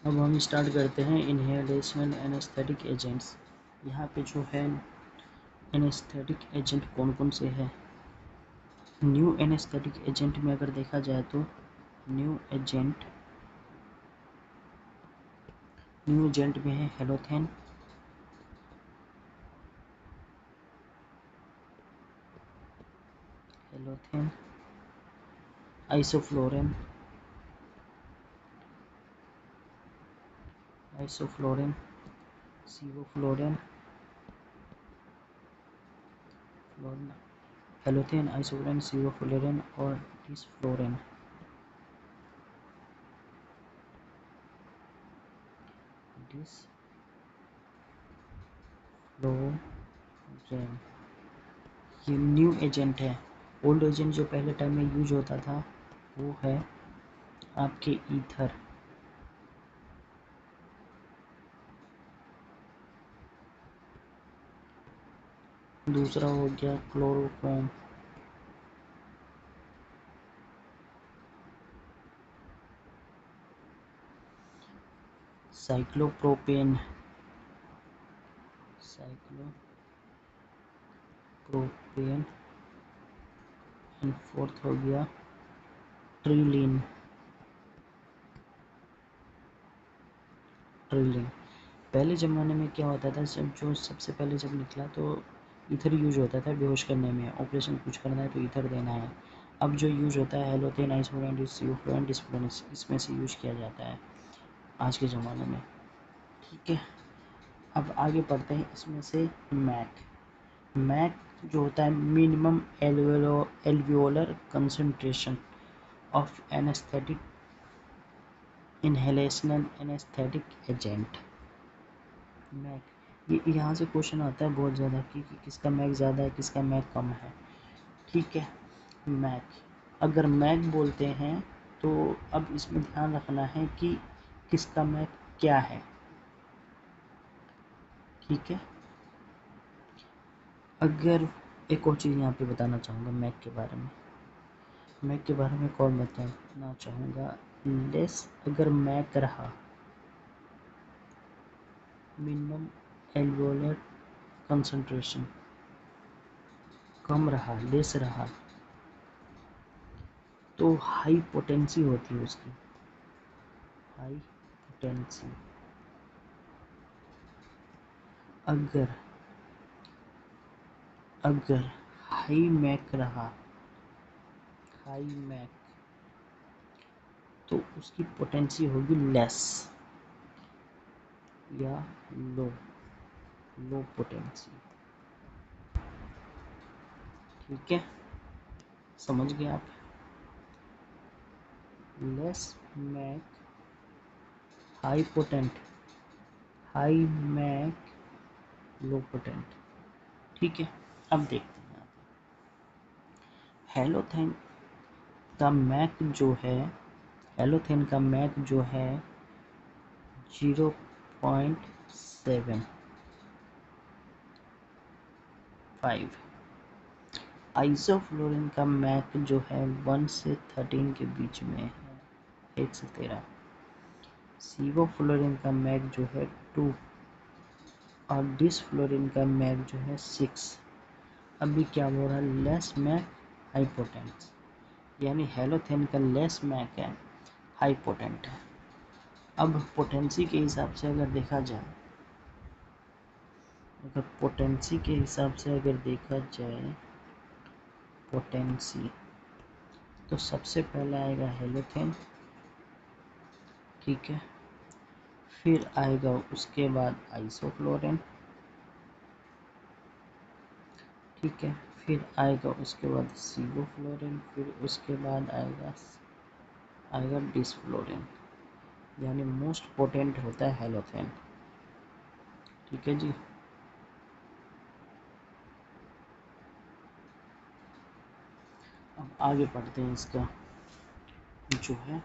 अब हम स्टार्ट करते हैं इनहेलेशनल एनेस्थेटिक एजेंट्स। यहाँ पे जो है एनेस्थेटिक एजेंट कौन कौन से हैं। न्यू एनेस्थेटिक एजेंट में अगर देखा जाए तो न्यू एजेंट में है हेलोथेन, आइसोफ्लोरेन, सीवोफ्लोरेन, हेलोथेन, आइसोफ्लोरेन, सीवोफ्लोरेन और डिसफ्लोरेन। ये न्यू एजेंट है। ओल्ड एजेंट जो पहले टाइम में यूज होता था वो है आपके ईथर। दूसरा हो गया क्लोरोफॉर्म, साइक्लोप्रोपेन, एंड फोर्थ हो गया ट्रिलिन। पहले ज़माने में क्या होता था, सबसे पहले जब निकला तो ईथर यूज होता था बेहोश करने में। ऑपरेशन कुछ करना है तो ईथर देना है। अब जो यूज होता है हेलोथेन, आइसोफ्लोरेन, सीवोफ्लोरेन, डिसफ्लोरेन, इसमें से यूज किया जाता है आज के ज़माने में। ठीक है, अब आगे बढ़ते हैं। इसमें से मैक जो होता है minimum alveolar concentration of anaesthetic inhalational anaesthetic agent. MAC, ये यहाँ से क्वेश्चन आता है बहुत ज़्यादा कि किसका मैक ज़्यादा है, किसका मैक कम है। ठीक है, मैक, अगर मैक बोलते हैं तो अब इसमें ध्यान रखना है कि किसका मैक क्या है। ठीक है, अगर एक और चीज़ यहाँ पे बताना चाहूँगा मैक के बारे में, एक और बताना चाहूँगा। लेस अगर मैक रहा, मिनिमम एल्वियोलर कंसंट्रेशन कम रहा, लेस रहा, तो हाई पोटेंसी होती है उसकी, हाई पोटेंसी। अगर हाई मैक रहा, तो उसकी पोटेंसी होगी लेस या लो पोटेंसी। ठीक है, समझ गए आप। Less MAC, high potent, high MAC, low potent. ठीक है, अब देखते हैं हेलोथेन का मैक जो है, 0.75। आइसोफ्लोरिन का मैक जो है 1 से 13 के बीच में है, 1 से 13। सीवोफ्लोरिन का मैक जो है 2 और डिसफ्लोरिन का मैक जो है 6। अभी क्या बोल रहा है, लेस मैक हाई पोटेंट, यानी हेलोथेन का लेस मैक है, हाई पोटेंट है। अब पोटेंसी के हिसाब से अगर देखा जाए, पोटेंसी तो सबसे पहले आएगा हेलोथेन। ठीक है, फिर आएगा उसके बाद आइसोफ्लोरेन। ठीक है, फिर आएगा उसके बाद सीवोफ्लोरेन, फिर उसके बाद आएगा डिसफ्लोरेन, यानी मोस्ट पोटेंट होता है हेलोथेन। ठीक है जी, अब आगे बढ़ते हैं। इसका जो है,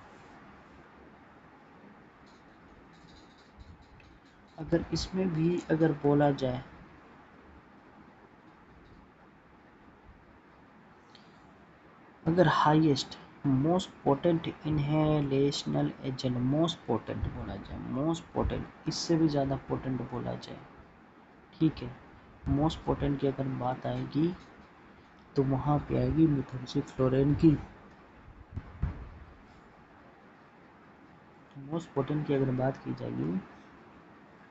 अगर इसमें भी अगर बोला जाए, अगर highest most potent inhalational agent, most potent बोला जाए, मोस्ट पोटेंट, इससे भी ज़्यादा पोटेंट बोला जाए, ठीक है। मोस्ट पोटेंट की अगर बात आएगी तो वहाँ पे आएगी मिथोक्सीफ्लोरेन की। मोस्ट पोटेंट की अगर बात की जाएगी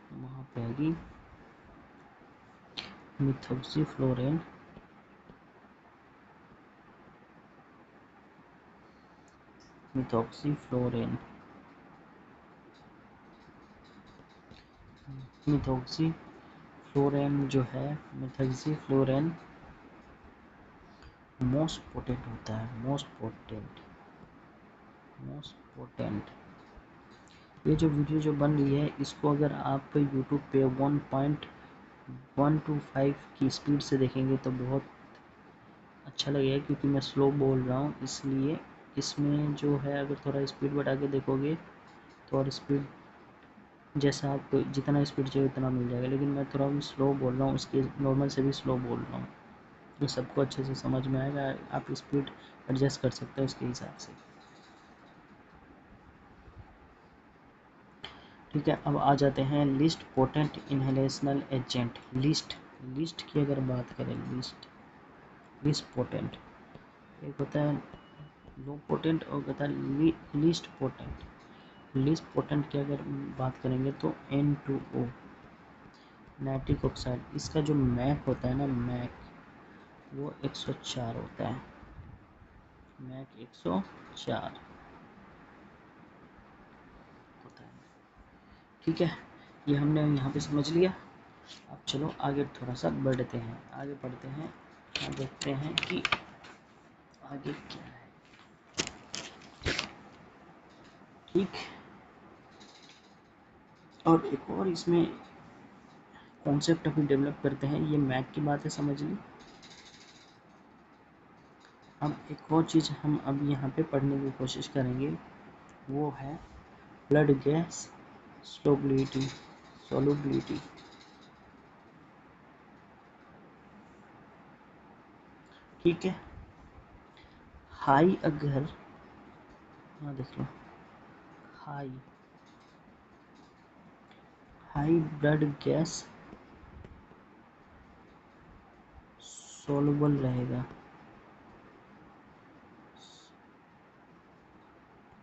तो वहाँ पे आएगी मिथोक्सीफ्लोरेन, मिथोक्सीफ्लोरेन, मिथोक्सीफ्लोरेन जो है, मिथोक्सीफ्लोरेन मोस्ट पोटेंट होता है, मोस्ट पोटेंट, मोस्ट पोटेंट। ये जो वीडियो जो बन रही है इसको अगर आप यूट्यूब पे 1.125 की स्पीड से देखेंगे तो बहुत अच्छा लगेगा, क्योंकि मैं स्लो बोल रहा हूँ, इसलिए इसमें जो है अगर थोड़ा स्पीड बढ़ा के देखोगे तो और स्पीड जैसा आपको जितना स्पीड चाहिए उतना मिल जाएगा, लेकिन मैं थोड़ा स्लो बोल रहा हूँ, उसके नॉर्मल से भी स्लो बोल रहा हूँ, तो सबको अच्छे से समझ में आएगा, आप स्पीड एडजस्ट कर सकते हो उसके हिसाब से, ठीक है। अब आ जाते हैं list potent inhalational agent. List की अगर बात करें, लिस्ट पोटेंट, एक होता है लो पोटेंट और होता है लीस्ट पोटेंट। लीस्ट पोटेंट की अगर बात करेंगे तो N2O, नाइट्रिक ऑक्साइड, इसका जो मैक होता है ना, मैक वो 104 होता है, मैक 104 होता है, ठीक है। ये हमने यहाँ पे समझ लिया। अब चलो आगे थोड़ा सा बढ़ते हैं, आगे बढ़ते हैं और देखते हैं कि आगे क्या है, ठीक। और एक और इसमें कॉन्सेप्ट अभी डेवलप करते हैं, ये मैक की बात है, समझ ली। अब एक और चीज़ हम अब यहाँ पे पढ़ने की कोशिश करेंगे, वो है ब्लड गैस सोलबिलिटी, सोलबिलिटी, ठीक है। हाई अगर, हाँ देख लो, high high blood gas soluble रहेगा,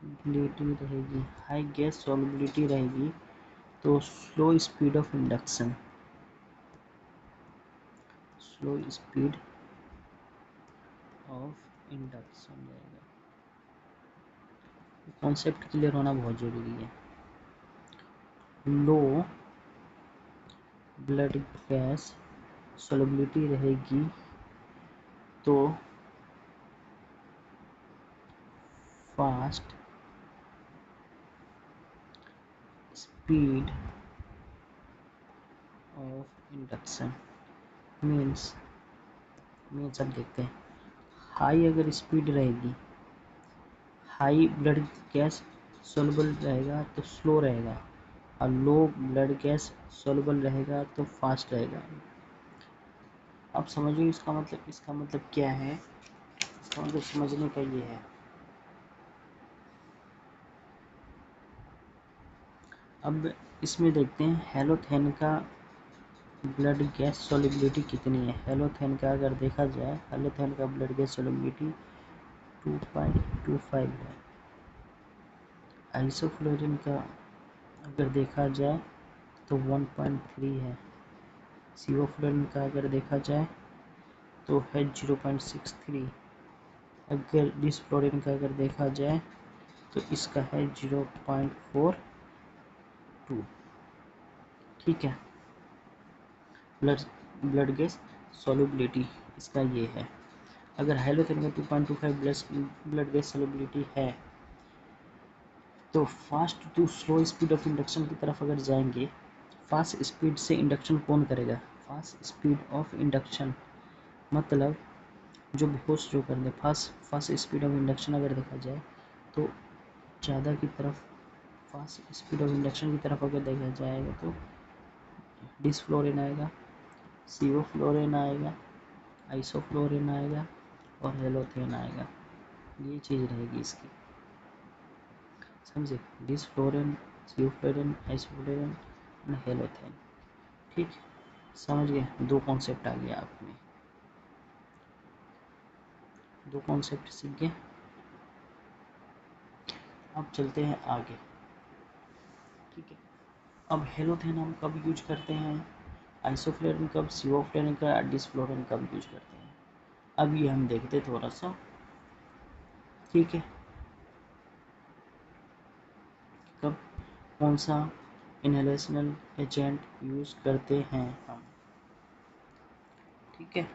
सोलबिलिटी रहेगी, हाई गैस सोलबिलिटी रहेगी, तो slow speed of induction, slow speed of induction रहेगा। कॉन्सेप्ट क्लियर होना बहुत ज़रूरी है। लो ब्लड गैस सोलबिलिटी रहेगी तो fast speed of induction means, अब देखते हैं, हाई अगर स्पीड रहेगी, हाई ब्लड गैस सोलबल रहेगा तो स्लो रहेगा, और लो ब्लड गैस सोलबल रहेगा तो फास्ट रहेगा। अब समझिए इसका मतलब क्या है, इसका मतलब समझने का ये है। अब इसमें देखते हैं हेलोथेन का ब्लड गैस सोलिबिलिटी कितनी है। हेलोथेन का अगर देखा जाए, हेलोथेन का ब्लड गैस सोलिबिलिटी 2.25 है। आइसोफ्लोरिन का अगर देखा जाए तो 1.3 है। सीवोफ्लोरिन का अगर देखा जाए तो है 0.63। अगर डिसफ्लोरिन का अगर देखा जाए तो इसका है 0.42, ठीक है। ब्लड गैस सॉल्युबिलिटी इसका ये है। अगर हेलोथेन का 2.25 ब्लड गैस सॉल्युबिलिटी है तो fast to slow speed of induction की तरफ अगर जाएंगे, फास्ट स्पीड से इंडक्शन कौन करेगा, फास्ट स्पीड ऑफ इंडक्शन मतलब जो बेहोश जो कर दे, फास्ट स्पीड ऑफ इंडक्शन अगर देखा जाए तो ज़्यादा की तरफ, फास्ट स्पीड ऑफ इंडक्शन की तरफ अगर देखा जाएगा तो डिसफ्लोरिन आएगा, सीओफ्लोरिन आएगा, आइसोफ्लोरिन आएगा और हेलोथेन आएगा। ये चीज़ रहेगी इसकी, समझे। डिसफ्लोरेन, सियोफ्लोरेन, आइसोफ्लोरेन एंड हेलोथेन। ठीक, समझ गए, दो कॉन्सेप्ट आ गया आप में, दो कॉन्सेप्ट सीख गए। अब चलते हैं आगे, ठीक है। अब हेलोथेन हम कब यूज करते हैं, आइसोफ्लोरिन कब, सियोफ्लोरिन का, डिसफ्लोरिन कब यूज करते हैं, अब ये हम देखते थोड़ा सा, ठीक है। कब कौन सा इनहेलेशनल एजेंट यूज करते हैं हम, ठीक है।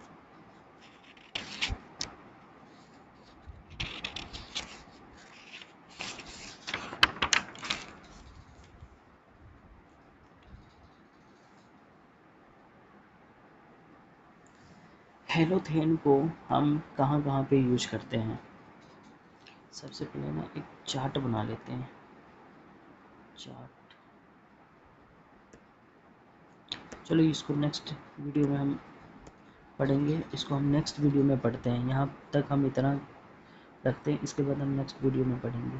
हेलोथेन को हम कहाँ कहाँ पे यूज करते हैं, सबसे पहले ना एक चार्ट बना लेते हैं, चार्ट। चलो इसको नेक्स्ट वीडियो में हम पढ़ेंगे, इसको हम नेक्स्ट वीडियो में पढ़ते हैं, यहाँ तक हम इतना रखते हैं, इसके बाद हम नेक्स्ट वीडियो में पढ़ेंगे।